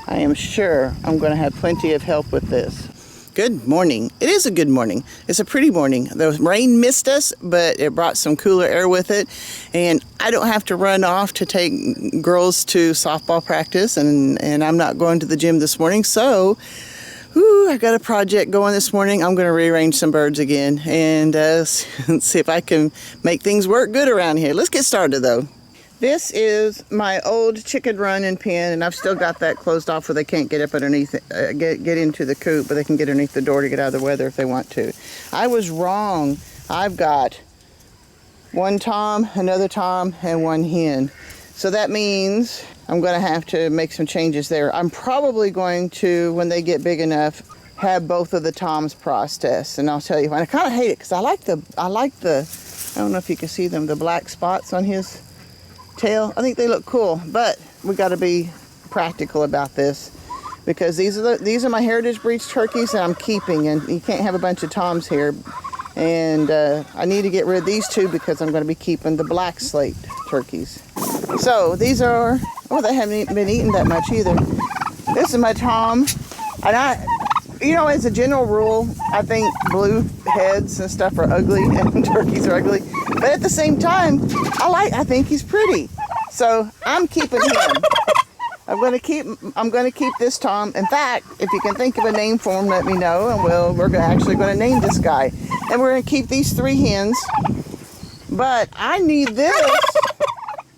I am sure I'm going to have plenty of help with this. Good morning. It is a good morning. It's a pretty morning. The rain missed us, but it brought some cooler air with it. And I don't have to run off to take girls to softball practice, and I'm not going to the gym this morning. So, I got a project going this morning. I'm going to rearrange some birds again and see if I can make things work good around here. Let's get started though. This is my old chicken run and pen, and I've still got that closed off where they can't get up underneath it, get into the coop, but they can get underneath the door to get out of the weather if they want to. I was wrong. I've got one tom, another tom, and one hen. So that means I'm going to have to make some changes there. I'm probably going to, when they get big enough, have both of the toms processed, and I'll tell you why. I kind of hate it because I like the, I don't know if you can see them, the black spots on his tail. I think they look cool, but we got to be practical about this because these are my heritage breeds turkeys that I'm keeping, and you can't have a bunch of toms here. And I need to get rid of these two because I'm going to be keeping the black slate turkeys. So these are, they haven't been eaten that much either. This is my tom, and as a general rule, I think blue heads and stuff are ugly and turkeys are ugly. But at the same time, I think he's pretty. So I'm keeping him. I'm going to keep this tom. In fact, if you can think of a name for him, let me know, and we're actually going to name this guy. And we're going to keep these 3 hens. But I need this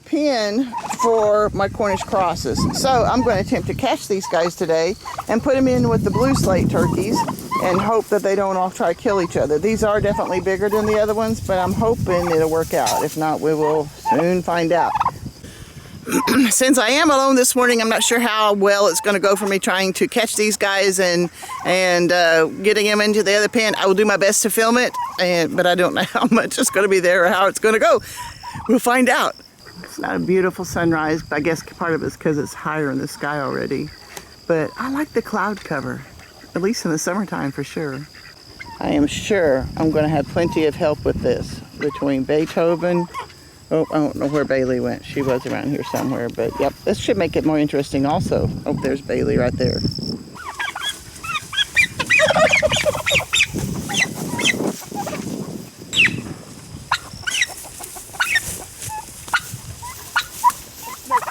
pen for my Cornish crosses. So I'm going to attempt to catch these guys today and put them in with the blue slate turkeys and hope that they don't all try to kill each other. These are definitely bigger than the other ones, but I'm hoping it'll work out. If not, we will soon find out. Since I am alone this morning, I'm not sure how well it's going to go for me trying to catch these guys and getting them into the other pen. I will do my best to film it, but I don't know how much it's going to be there or how it's going to go. We'll find out. It's not a beautiful sunrise. I guess part of it's because it's higher in the sky already. But I like the cloud cover, at least in the summertime for sure. I am sure I'm going to have plenty of help with this between Beethoven. Oh, I don't know where Bailey went. She was around here somewhere, but yep, this should make it more interesting also. Oh, there's Bailey right there.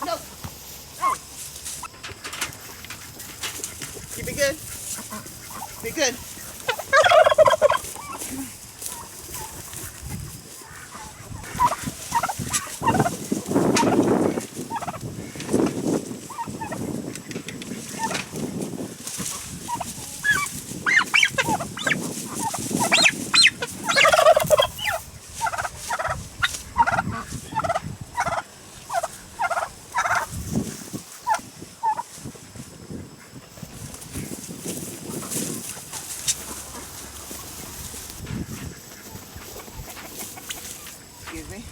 No. You be good? Be good. Excuse me.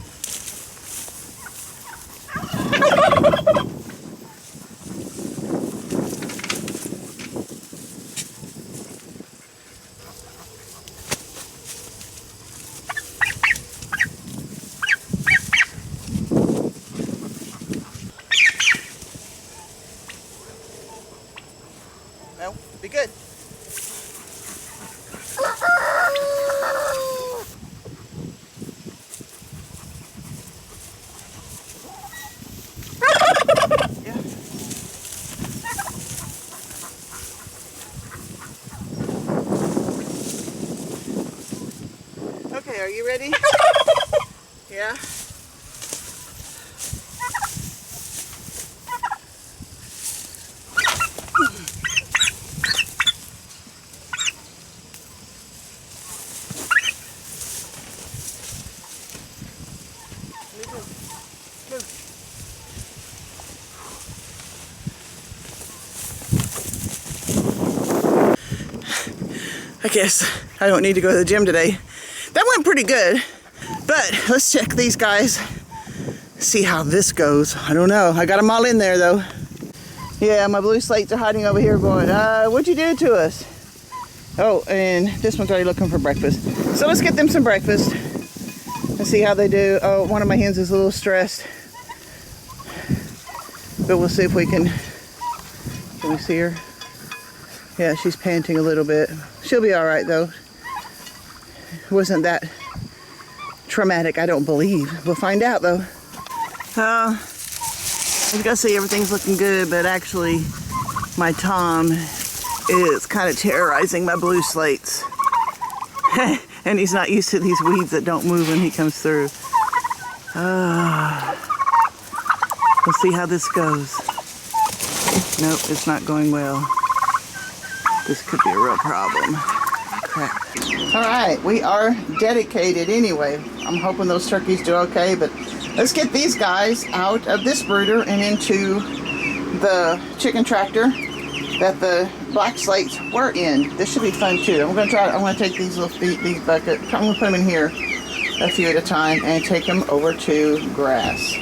No, be good. Okay, are you ready? Yeah? I guess I don't need to go to the gym today. That went pretty good, but let's check these guys, see how this goes. I don't know. I got them all in there though. Yeah, my blue slates are hiding over here going, what'd you do to us? Oh, and this one's already looking for breakfast. So let's get them some breakfast and see how they do. Oh, one of my hens is a little stressed, but we'll see if we can Can we see her? Yeah, she's panting a little bit. She'll be all right though. It wasn't that traumatic, I don't believe. We'll find out though. I was gonna say everything's looking good, but actually my Tom is kind of terrorizing my blue slates. And he's not used to these weeds that don't move when he comes through. We'll see how this goes. Nope, it's not going well. This could be a real problem. Crap. All right, we are dedicated anyway. I'm hoping those turkeys do okay, but let's get these guys out of this brooder and into the chicken tractor that the black slates were in. This should be fun too. I'm gonna take these these buckets. I'm gonna put them in here a few at a time and take them over to grass.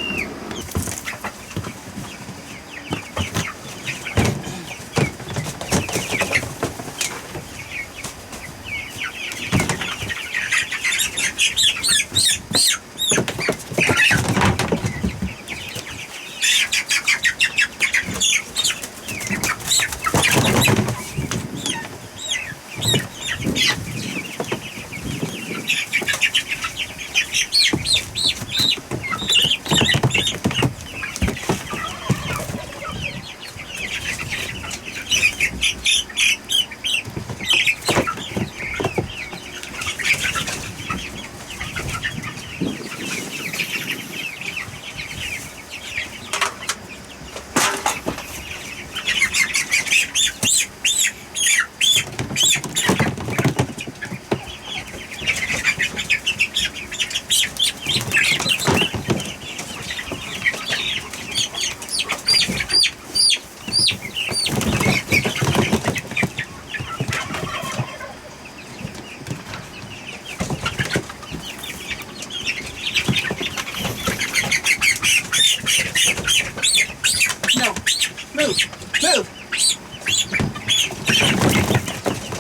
Move!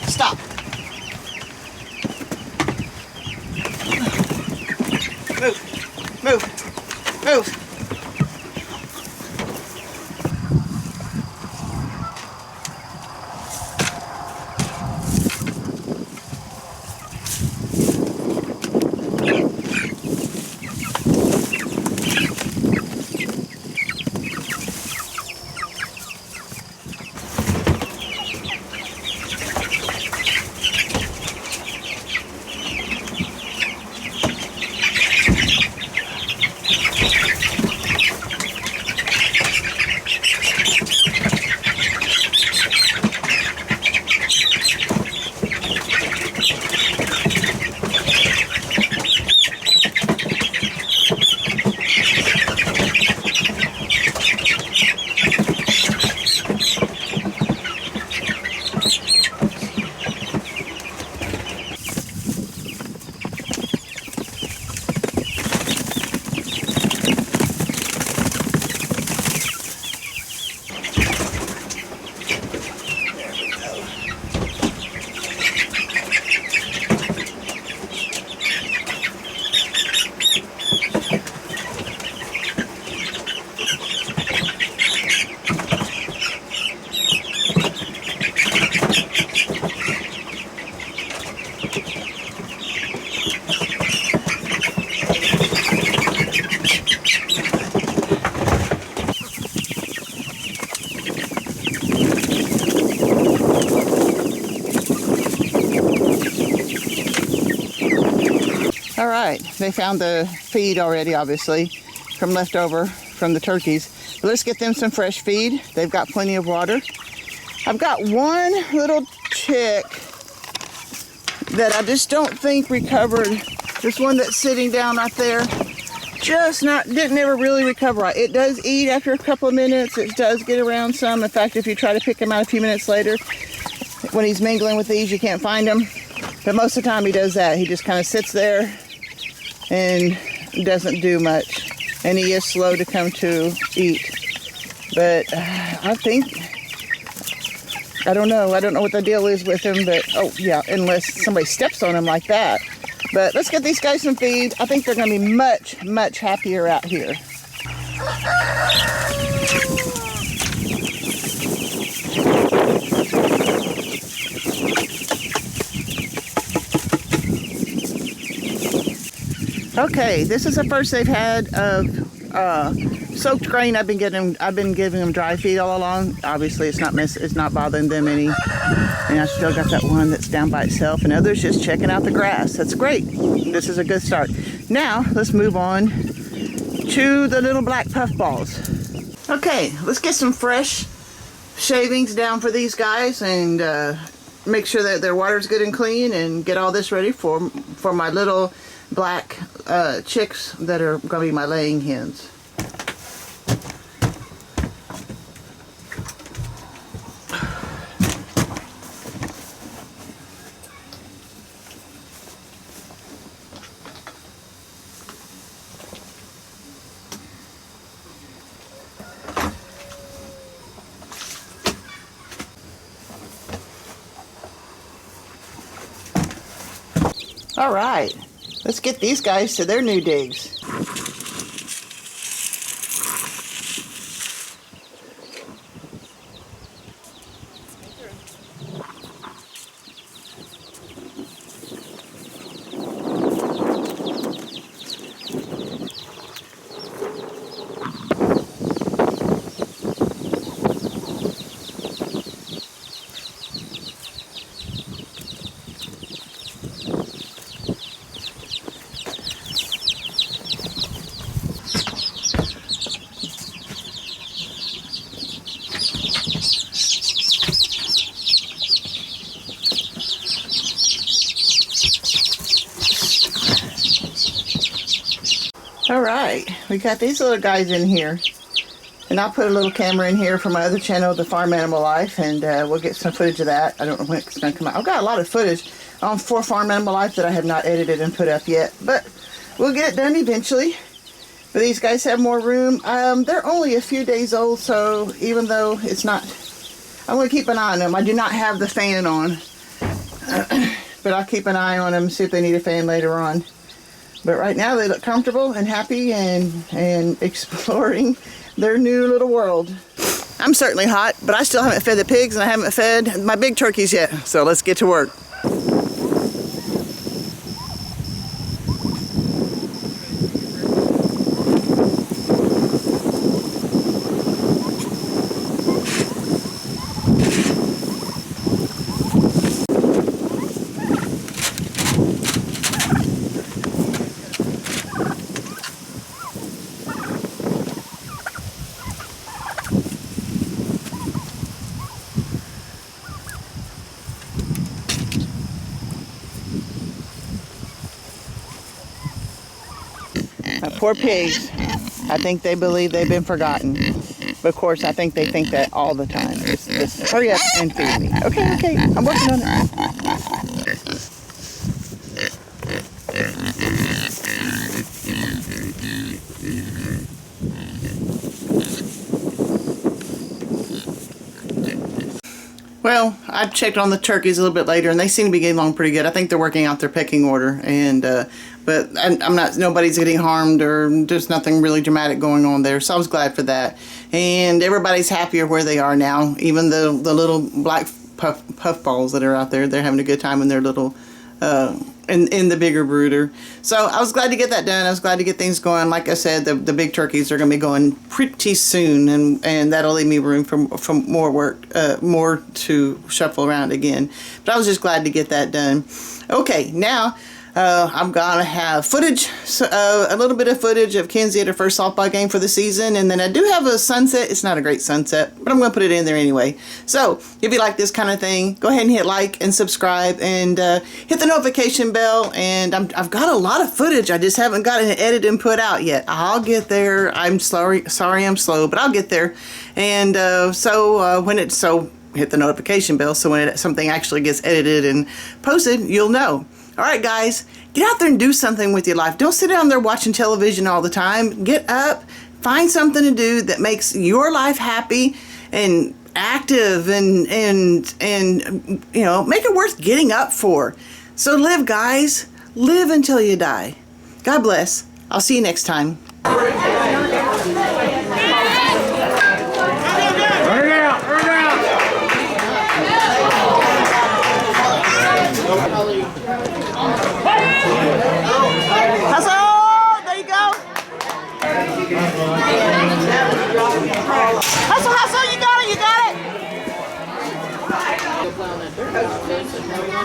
Stop! Move! All right, they found the feed already, obviously, from leftover from the turkeys. But let's get them some fresh feed. They've got plenty of water. I've got one little chick that I just don't think recovered. This one that's sitting down right there, didn't ever really recover right. It does eat after a couple of minutes. It does get around some. In fact, if you try to pick him out a few minutes later, when he's mingling with these, you can't find him. But most of the time he does that. He just kind of sits there and doesn't do much. And he is slow to come to eat. But I don't know what the deal is with him, but oh yeah, unless somebody steps on him like that. But let's get these guys some feed. I think they're gonna be much, much happier out here. Okay, this is the first they've had of soaked grain. I've been giving them dry feed all along. Obviously, it's not bothering them any. And I still got that one that's down by itself, and others just checking out the grass. That's great. This is a good start. Now let's move on to the little black puffballs. Okay, let's get some fresh shavings down for these guys and make sure that their water's good and clean, and get all this ready for my little black chicks that are going to be my laying hens. All right, let's get these guys to their new digs. All right, we got these little guys in here, and I'll put a little camera in here for my other channel, The Farm Animal Life, and we'll get some footage of that. I don't know when it's going to come out. I've got a lot of footage for Farm Animal Life that I have not edited and put up yet, but we'll get it done eventually. But these guys have more room. They're only a few days old, so even though it's not, I'm going to keep an eye on them. I do not have the fan on, but I'll keep an eye on them, see if they need a fan later on. But right now they look comfortable and happy and exploring their new little world. I'm certainly hot, but I still haven't fed the pigs and I haven't fed my big turkeys yet. So let's get to work. Poor pigs. I think they believe they've been forgotten. But of course, I think they think that all the time. Just hurry up and feed me. Okay, okay, I'm working on it. Well, I checked on the turkeys a little bit later, and they seem to be getting along pretty good. I think they're working out their pecking order, and but I'm not. Nobody's getting harmed, or there's nothing really dramatic going on there. So I was glad for that, and everybody's happier where they are now. Even the little black puffballs that are out there, they're having a good time in their little in the bigger brooder. So I was glad to get that done. I was glad to get things going. Like I said, the big turkeys are going to be going pretty soon, and that'll leave me room for more work, more to shuffle around again. But I was just glad to get that done. Okay, now I'm gonna have footage, a little bit of footage of Kenzie at her first softball game for the season, and then I do have a sunset. It's not a great sunset, but I'm gonna put it in there anyway. So if you like this kind of thing, go ahead and hit like and subscribe, and hit the notification bell. And I've got a lot of footage. I just haven't gotten it edited and put out yet. I'll get there. I'm sorry I'm slow, but I'll get there. And hit the notification bell so when something actually gets edited and posted, you'll know. All right, guys, get out there and do something with your life. Don't sit down there watching television all the time. Get up, find something to do that makes your life happy and active, and you know, make it worth getting up for. So live, guys. Live until you die. God bless. I'll see you next time. Hustle!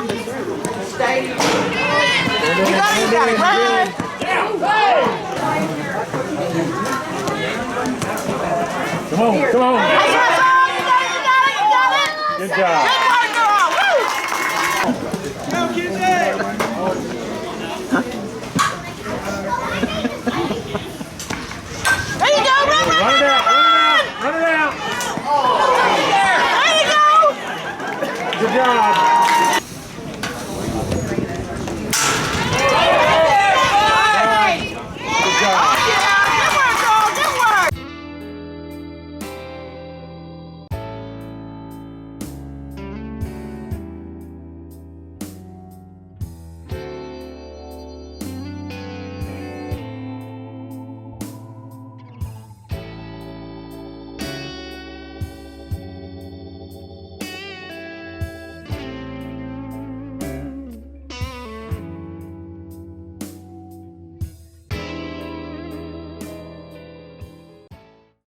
You got it, run! Come on, come on. You got it. Good job. Good girl. Woo! Go, Kinsey. There you go, run, run, Run it out, run it out, run it out. There you go. Good job.